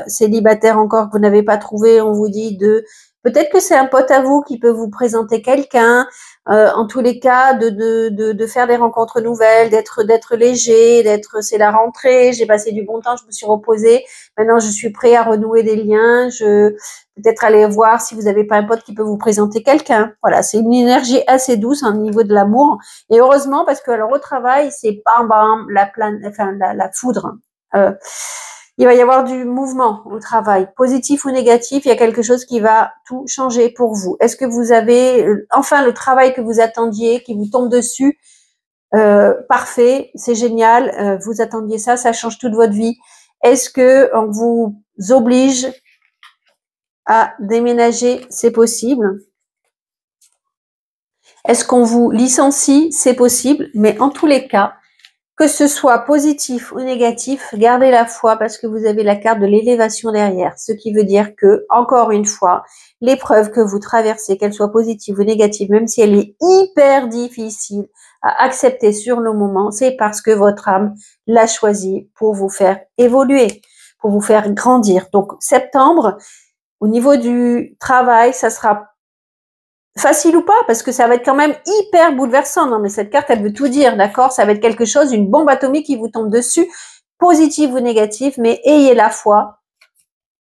célibataire encore, que vous n'avez pas trouvé, on vous dit de Peut-être que c'est un pote à vous qui peut vous présenter quelqu'un. En tous les cas, de faire des rencontres nouvelles, d'être léger, c'est la rentrée, j'ai passé du bon temps, je me suis reposée. Maintenant, je suis prêt à renouer des liens. Peut-être aller voir si vous n'avez pas un pote qui peut vous présenter quelqu'un. Voilà, c'est une énergie assez douce au niveau de l'amour. Et heureusement, parce que alors au travail, c'est bam bam la foudre. Il va y avoir du mouvement au travail, positif ou négatif. Il y a quelque chose qui va tout changer pour vous. Est-ce que vous avez enfin le travail que vous attendiez, qui vous tombe dessus? Parfait, c'est génial. Vous attendiez ça, ça change toute votre vie. Est-ce que on vous oblige à déménager? C'est possible. Est-ce qu'on vous licencie? C'est possible. Mais en tous les cas, que ce soit positif ou négatif, gardez la foi parce que vous avez la carte de l'élévation derrière. Ce qui veut dire que, encore une fois, l'épreuve que vous traversez, qu'elle soit positive ou négative, même si elle est hyper difficile à accepter sur le moment, c'est parce que votre âme l'a choisi pour vous faire évoluer, pour vous faire grandir. Donc, septembre, au niveau du travail, ça sera facile ou pas, parce que ça va être quand même hyper bouleversant. Non, mais cette carte, elle veut tout dire, d'accord? Ça va être quelque chose, une bombe atomique qui vous tombe dessus, positive ou négative, mais ayez la foi.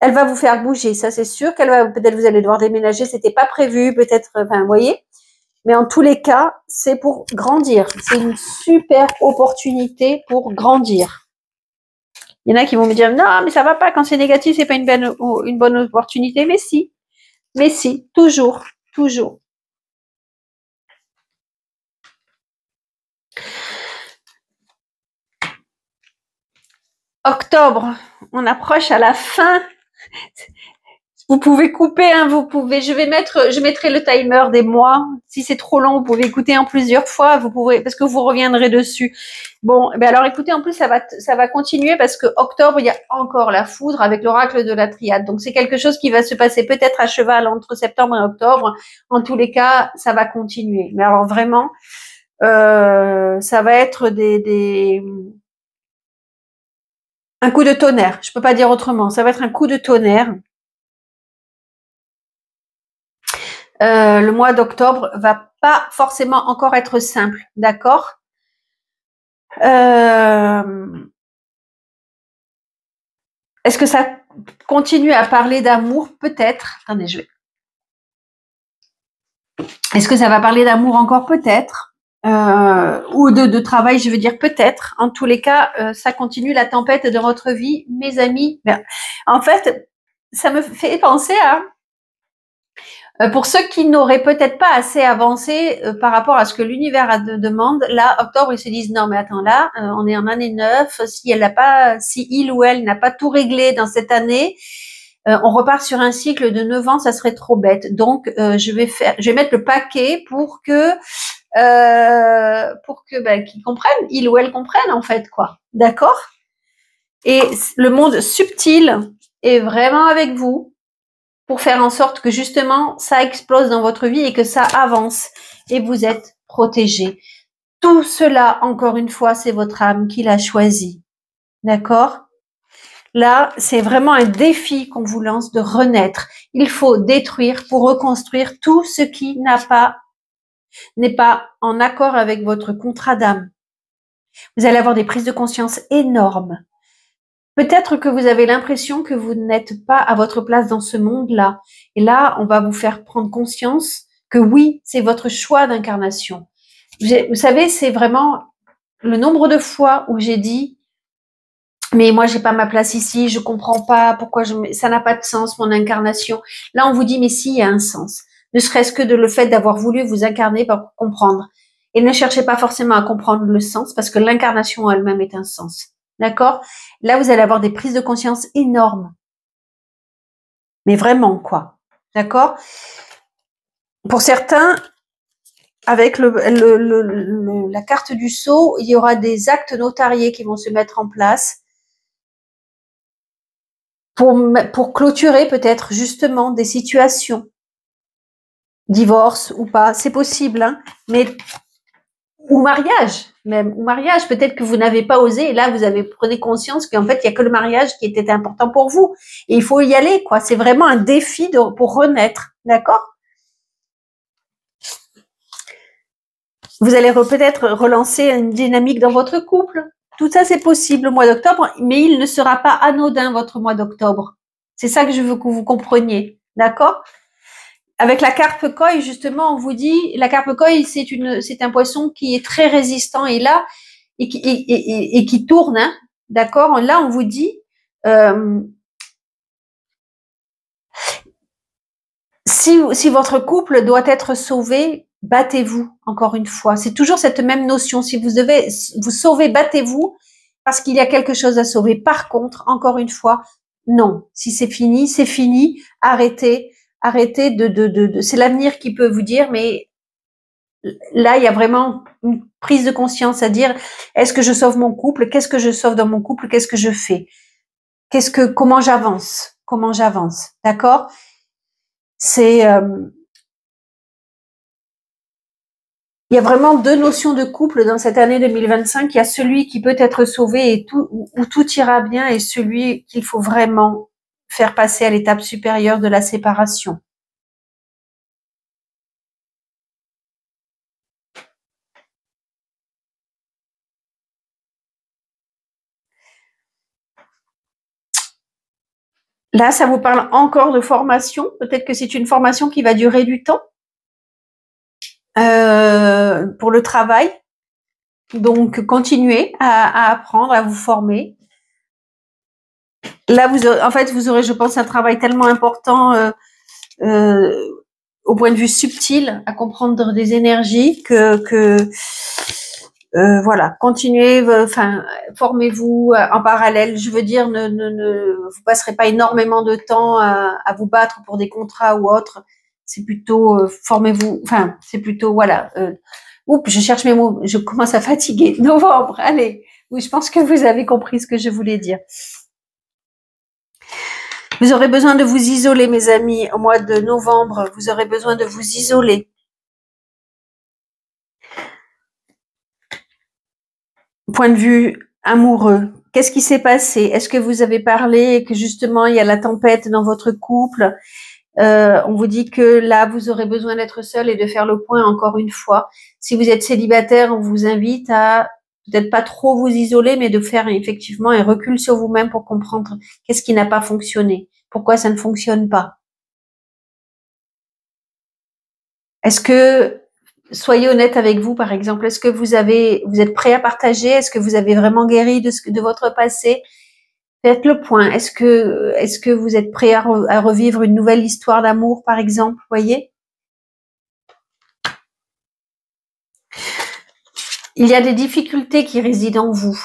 Elle va vous faire bouger, ça c'est sûr. Peut-être vous allez devoir déménager, c'était pas prévu, peut-être, enfin, vous voyez. Mais en tous les cas, c'est pour grandir. C'est une super opportunité pour grandir. Il y en a qui vont me dire, non, mais ça va pas, quand c'est négatif, c'est pas une bonne opportunité. Mais si, toujours, toujours. Octobre, on approche à la fin. Vous pouvez couper, hein, je mettrai le timer des mois. Si c'est trop long, vous pouvez écouter en plusieurs fois, parce que vous reviendrez dessus. Bon, ben alors écoutez, en plus, ça va continuer parce que octobre, il y a encore la foudre avec l'oracle de la triade. Donc, c'est quelque chose qui va se passer peut-être à cheval entre septembre et octobre. En tous les cas, ça va continuer. Mais alors vraiment, ça va être un coup de tonnerre. Je peux pas dire autrement. Ça va être un coup de tonnerre. Le mois d'octobre va pas forcément encore être simple, d'accord? Est-ce que ça continue à parler d'amour? Peut-être. Attendez, Est-ce que ça va parler d'amour encore? Peut-être. Ou de travail, je veux dire peut-être. En tous les cas, ça continue la tempête de votre vie, mes amis. En fait, ça me fait penser à pour ceux qui n'auraient peut-être pas assez avancé par rapport à ce que l'univers demande, là, octobre, ils se disent non, mais attends, là, on est en année 9, si il ou elle n'a pas tout réglé dans cette année, on repart sur un cycle de 9 ans, ça serait trop bête. Donc, je vais mettre le paquet pour que qu'ils comprennent, il ou elle comprennent en fait, quoi. D'accord? Et le monde subtil est vraiment avec vous pour faire en sorte que justement ça explose dans votre vie et que ça avance et vous êtes protégé. Tout cela, encore une fois, c'est votre âme qui l'a choisi. D'accord? Là, c'est vraiment un défi qu'on vous lance de renaître. Il faut détruire pour reconstruire tout ce qui n'est pas en accord avec votre contrat d'âme. Vous allez avoir des prises de conscience énormes. Peut-être que vous avez l'impression que vous n'êtes pas à votre place dans ce monde-là. Et là, on va vous faire prendre conscience que oui, c'est votre choix d'incarnation. Vous savez, c'est vraiment le nombre de fois où j'ai dit mais moi, j'ai pas ma place ici, je comprends pas pourquoi ça n'a pas de sens, mon incarnation. Là, on vous dit, mais si, il y a un sens. Ne serait-ce que de le fait d'avoir voulu vous incarner pour comprendre. Et ne cherchez pas forcément à comprendre le sens parce que l'incarnation elle-même est un sens. D'accord? Là, vous allez avoir des prises de conscience énormes. Mais vraiment, quoi. D'accord? Pour certains, avec la carte du sceau, il y aura des actes notariés qui vont se mettre en place pour clôturer peut-être justement des situations. Divorce ou pas, c'est possible, hein, mais ou mariage, même, ou mariage. Peut-être que vous n'avez pas osé, et là, vous avez prenez conscience qu'en fait, il y a que le mariage qui était important pour vous. Et il faut y aller, quoi. C'est vraiment un défi pour renaître. D'accord? Vous allez peut-être relancer une dynamique dans votre couple. Tout ça, c'est possible au mois d'octobre, mais il ne sera pas anodin, votre mois d'octobre. C'est ça que je veux que vous compreniez. D'accord? Avec la carpe koi, justement, on vous dit, la carpe koi, c'est un poisson qui est très résistant et là, et qui tourne, hein, d'accord? Là, on vous dit, si votre couple doit être sauvé, battez-vous, encore une fois. C'est toujours cette même notion. Si vous devez vous sauver, battez-vous, parce qu'il y a quelque chose à sauver. Par contre, encore une fois, non. Si c'est fini, c'est fini. Arrêtez. Arrêtez c'est l'avenir qui peut vous dire, mais là, il y a vraiment une prise de conscience à dire, est-ce que je sauve mon couple? Qu'est-ce que je sauve dans mon couple? Qu'est-ce que je fais? Comment j'avance? Comment j'avance? D'accord? C'est, il y a vraiment deux notions de couple dans cette année 2025. Il y a celui qui peut être sauvé et où tout ira bien, et celui qu'il faut vraiment faire passer à l'étape supérieure de la séparation. Là, ça vous parle encore de formation. Peut-être que c'est une formation qui va durer du temps pour le travail. Donc, continuez à apprendre, à vous former. Là, en fait, vous aurez, je pense, un travail tellement important au point de vue subtil, à comprendre des énergies que voilà, continuez, enfin, formez-vous en parallèle. Je veux dire, vous passerez pas énormément de temps à vous battre pour des contrats ou autres. C'est plutôt formez-vous. Enfin, c'est plutôt voilà. Oups, je cherche mes mots. Je commence à fatiguer. Novembre, allez. Oui, je pense que vous avez compris ce que je voulais dire. Vous aurez besoin de vous isoler, mes amis, au mois de novembre. Vous aurez besoin de vous isoler. Point de vue amoureux, qu'est-ce qui s'est passé? Est-ce que vous avez parlé et que justement il y a la tempête dans votre couple? On vous dit que là, vous aurez besoin d'être seul et de faire le point encore une fois. Si vous êtes célibataire, on vous invite à peut-être pas trop vous isoler, mais de faire effectivement un recul sur vous-même pour comprendre qu'est-ce qui n'a pas fonctionné, pourquoi ça ne fonctionne pas. Est-ce que, soyez honnête avec vous, par exemple, est-ce que vous êtes prêt à partager? Est-ce que vous avez vraiment guéri de votre passé? Faites le point. Est-ce que vous êtes prêt à revivre une nouvelle histoire d'amour, par exemple? Voyez? Il y a des difficultés qui résident en vous.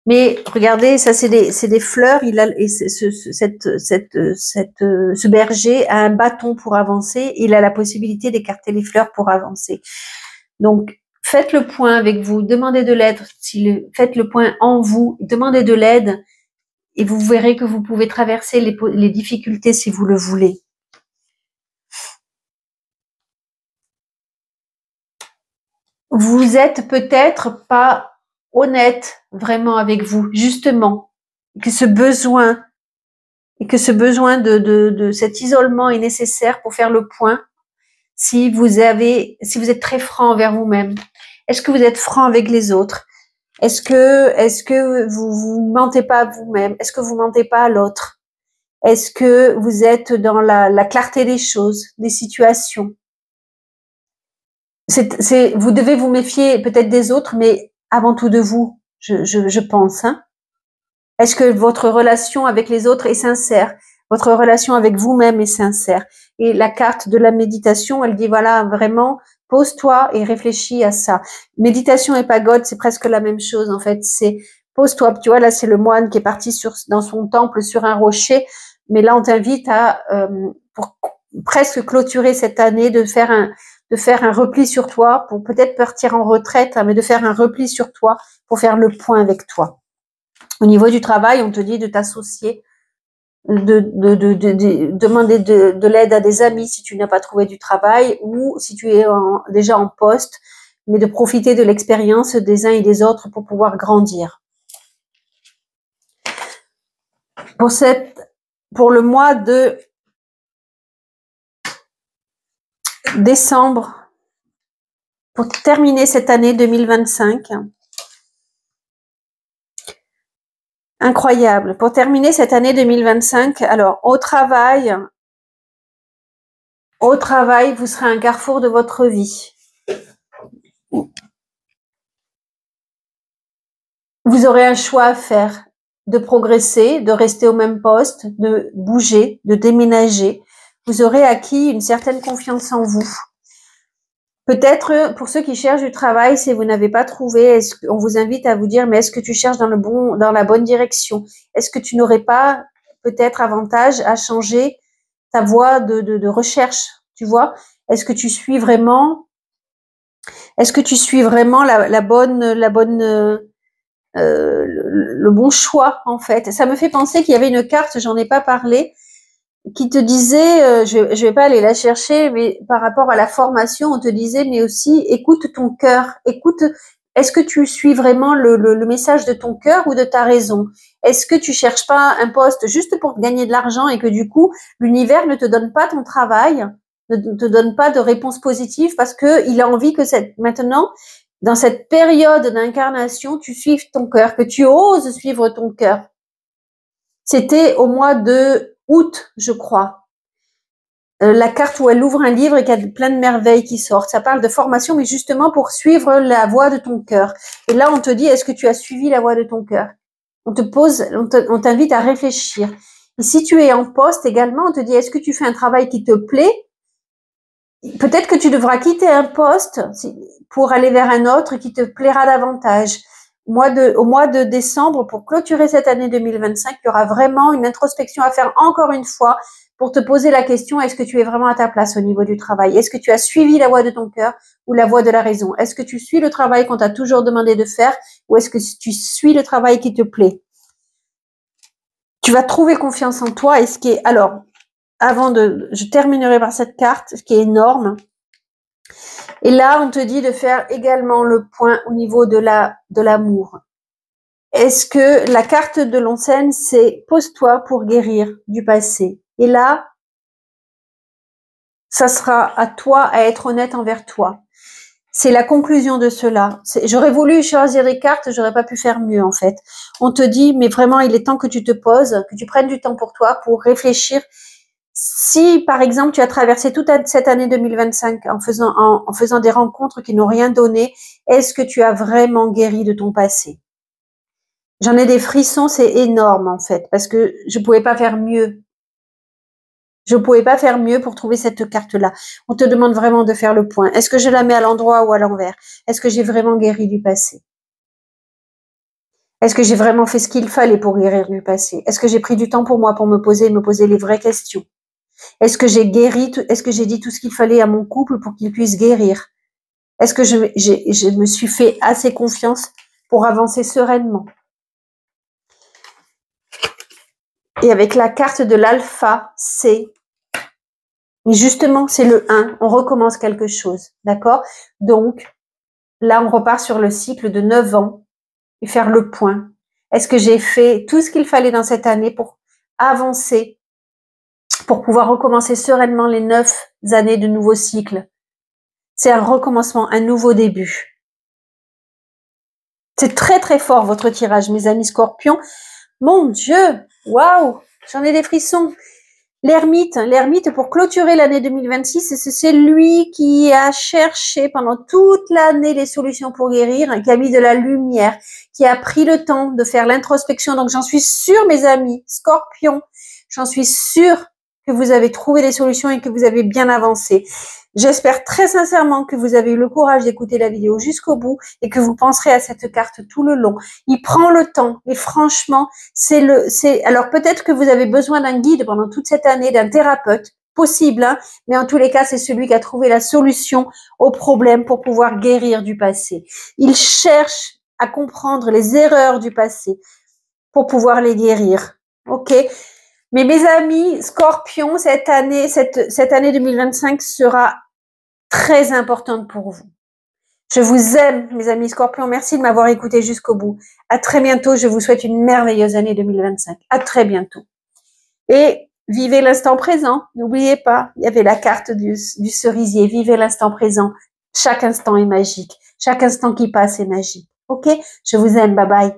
Mais regardez, ça c'est des fleurs. Ce berger a un bâton pour avancer. Il a la possibilité d'écarter les fleurs pour avancer. Donc, faites le point avec vous. Demandez de l'aide. Faites le point en vous. Demandez de l'aide. Et vous verrez que vous pouvez traverser les difficultés si vous le voulez. Vous êtes peut-être pas honnête vraiment avec vous, justement, que ce besoin de cet isolement est nécessaire pour faire le point. Si vous êtes très franc envers vous-même, est-ce que vous êtes franc avec les autres? Est-ce que vous mentez pas à vous-même? Est-ce que vous mentez pas à l'autre? Est-ce que vous êtes dans la clarté des choses, des situations? Vous devez vous méfier peut-être des autres, mais avant tout de vous, je pense. Hein. Est-ce que votre relation avec les autres est sincère? Votre relation avec vous-même est sincère? Et la carte de la méditation, elle dit voilà, vraiment, pose-toi et réfléchis à ça. Méditation et pagode, c'est presque la même chose en fait. C'est pose-toi. Tu vois, là, c'est le moine qui est parti dans son temple sur un rocher. Mais là, on t'invite pour presque clôturer cette année, de faire un repli sur toi, pour peut-être partir en retraite, hein, mais de faire un repli sur toi pour faire le point avec toi. Au niveau du travail, on te dit de t'associer, de demander de l'aide à des amis si tu n'as pas trouvé du travail, ou si tu es déjà en poste, mais de profiter de l'expérience des uns et des autres pour pouvoir grandir. Pour le mois de décembre, pour terminer cette année 2025, incroyable. Pour terminer cette année 2025, alors au travail, vous serez à un carrefour de votre vie. Vous aurez un choix à faire, de progresser, de rester au même poste, de bouger, de déménager. Vous aurez acquis une certaine confiance en vous. Peut-être pour ceux qui cherchent du travail, si vous n'avez pas trouvé, on vous invite à vous dire, mais est-ce que tu cherches dans la bonne direction? Est-ce que tu n'aurais pas peut-être avantage à changer ta voie de recherche? Tu vois? Est-ce que tu suis vraiment le bon choix en fait? Ça me fait penser qu'il y avait une carte, j'en ai pas parlé, qui te disait, je vais pas aller la chercher, mais par rapport à la formation, on te disait, mais aussi écoute ton cœur, est-ce que tu suis vraiment le message de ton cœur ou de ta raison? Est-ce que tu cherches pas un poste juste pour gagner de l'argent et que du coup l'univers ne te donne pas ton travail, ne te donne pas de réponse positive parce que il a envie que maintenant, dans cette période d'incarnation, tu suives ton cœur, que tu oses suivre ton cœur. C'était au mois de août, je crois. La carte où elle ouvre un livre et qu'il y a plein de merveilles qui sortent. Ça parle de formation, mais justement pour suivre la voie de ton cœur. Et là, on te dit, est-ce que tu as suivi la voie de ton cœur? On t'invite à réfléchir. Et si tu es en poste également, on te dit, est-ce que tu fais un travail qui te plaît? Peut-être que tu devras quitter un poste pour aller vers un autre qui te plaira davantage. Au mois de décembre, pour clôturer cette année 2025, il y aura vraiment une introspection à faire encore une fois pour te poser la question, est-ce que tu es vraiment à ta place au niveau du travail? Est-ce que tu as suivi la voie de ton cœur ou la voie de la raison? Est-ce que tu suis le travail qu'on t'a toujours demandé de faire ou est-ce que tu suis le travail qui te plaît? Tu vas trouver confiance en toi et je terminerai par cette carte, ce qui est énorme. Et là, on te dit de faire également le point au niveau de l'amour. Est-ce que la carte de l'enseigne, c'est pose-toi pour guérir du passé. Et là, ça sera à toi à être honnête envers toi. C'est la conclusion de cela. J'aurais voulu choisir des cartes, j'aurais pas pu faire mieux en fait. On te dit, mais vraiment, il est temps que tu te poses, que tu prennes du temps pour toi, pour réfléchir. Si, par exemple, tu as traversé toute cette année 2025 en faisant des rencontres qui n'ont rien donné, est-ce que tu as vraiment guéri de ton passé? J'en ai des frissons, c'est énorme en fait, parce que je pouvais pas faire mieux. Je pouvais pas faire mieux pour trouver cette carte-là. On te demande vraiment de faire le point. Est-ce que je la mets à l'endroit ou à l'envers? Est-ce que j'ai vraiment guéri du passé? Est-ce que j'ai vraiment fait ce qu'il fallait pour guérir du passé? Est-ce que j'ai pris du temps pour moi, pour me poser les vraies questions? Est-ce que j'ai dit tout ce qu'il fallait à mon couple pour qu'il puisse guérir? Est-ce que je me suis fait assez confiance pour avancer sereinement? Et avec la carte de l'alpha, mais justement, c'est le 1. On recommence quelque chose. D'accord? Donc, là, on repart sur le cycle de 9 ans et faire le point. Est-ce que j'ai fait tout ce qu'il fallait dans cette année pour avancer, pour pouvoir recommencer sereinement les 9 années de nouveau cycle? C'est un recommencement, un nouveau début. C'est très très fort votre tirage, mes amis Scorpions. Mon Dieu, waouh, j'en ai des frissons. L'ermite pour clôturer l'année 2026, c'est lui qui a cherché pendant toute l'année les solutions pour guérir, qui a mis de la lumière, qui a pris le temps de faire l'introspection. Donc j'en suis sûre, mes amis Scorpions, j'en suis sûre que vous avez trouvé les solutions et que vous avez bien avancé. J'espère très sincèrement que vous avez eu le courage d'écouter la vidéo jusqu'au bout et que vous penserez à cette carte tout le long. Il prend le temps, et franchement, alors peut-être que vous avez besoin d'un guide pendant toute cette année, d'un thérapeute, possible, hein, mais en tous les cas, c'est celui qui a trouvé la solution au problème pour pouvoir guérir du passé. Il cherche à comprendre les erreurs du passé pour pouvoir les guérir. Ok? Mais mes amis Scorpions, cette année 2025 sera très importante pour vous. Je vous aime, mes amis Scorpions. Merci de m'avoir écouté jusqu'au bout. À très bientôt. Je vous souhaite une merveilleuse année 2025. À très bientôt. Et vivez l'instant présent. N'oubliez pas, il y avait la carte du cerisier. Vivez l'instant présent. Chaque instant est magique. Chaque instant qui passe est magique. Ok? Je vous aime. Bye bye.